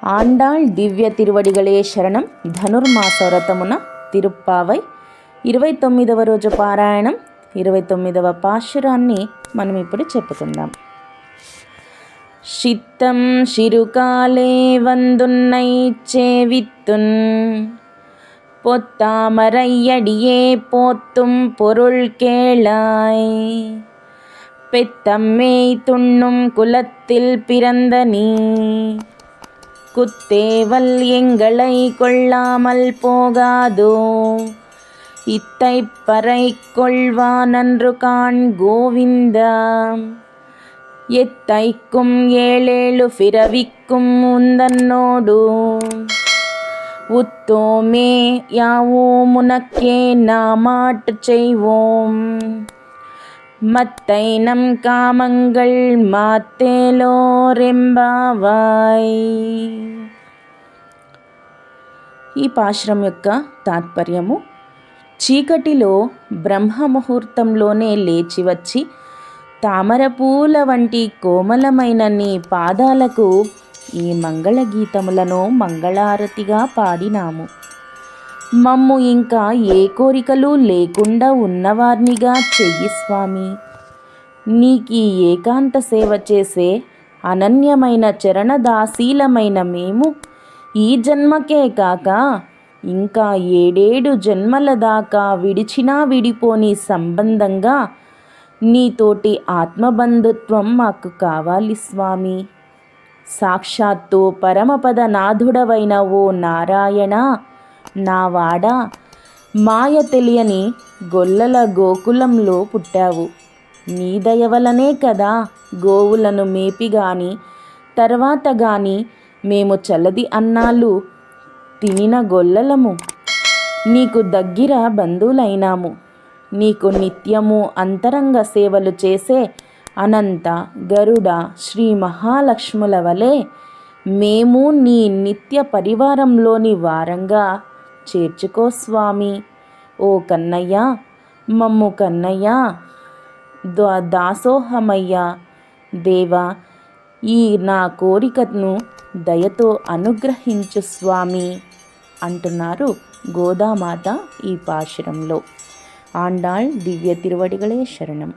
ఆండాళ్ దివ్య తిరువడిగళే శరణం. ధనుర్మాస వ్రతమున తిరుప్పావై 29వ రోజు పారాయణం 29వ పాశురాన్ని మనం ఇప్పుడు చెప్పుకుందాం. சித்தம் சிறுகாலே வந்துன்னை சேவித்துன் பொத்தாமரையடியே போத்தும் பொருள் கேளாய். பெத்தம்மே துண்ணும் குலத்தில் பிறந்த நீ குத்தேவல் எங்களை கொள்ளாமல் போகாதோ. இத்தை பறை கொள்வானன்று காண் கோவிந்தா. எத்தைக்கும் ஏழேழு பிறவிக்கும் உந்தன்னோடு உத்தோமே யாவோம் உனக்கே நாமாட்டு செய்வோம். மத்தை நம் காமங்கள் మాతేలోరెంబావాయ్. ఈ పాశురం యొక్క తాత్పర్యము: చీకటిలో బ్రహ్మముహూర్తంలోనే లేచి వచ్చి తామరపూల వంటి కోమలమైన నీ పాదాలకు ఈ మంగళగీతములను మంగళారతిగా పాడినాము. మమ్ము ఇంకా ఏ కోరికలు లేకుండా ఉన్నవారినిగా చెయ్యి స్వామి. నీకీ ఏకాంత సేవ చేసే అనన్యమైన చరణదాసీలమైన మేము ఈ జన్మకే కాక ఇంకా 7 జన్మల దాకా విడిచినా విడిపోని సంబంధంగా నీతోటి ఆత్మబంధుత్వం మాకు కావాలి స్వామి. సాక్షాత్తు పరమపద నాథుడవైన ఓ నారాయణ, నావాడ, మాయ తెలియని గొల్లల గోకులంలో పుట్టావు. నీ దయ వలనే కదా గోవులను మేపిగాని తర్వాత గాని మేము చల్లది అన్నాళ్ళు తినిన గొల్లలము. నీకు దగ్గర బంధువులైనాము. నీకు నిత్యము అంతరంగ సేవలు చేసే అనంత, గరుడ, శ్రీ మహాలక్ష్ముల వలె మేము నీ నిత్య పరివారంలోని వారంగా చేర్చుకో స్వామి. ఓ కన్నయ్య, మమ్ము కన్నయ్య, దాసోహమయ్యా దేవా, ఈ నా కోరికను దయతో అనుగ్రహించు స్వామి అంటున్నారు గోదామాత ఈ పాశురంలో. ఆండాళ్ దివ్య తిరువడిగళే శరణం.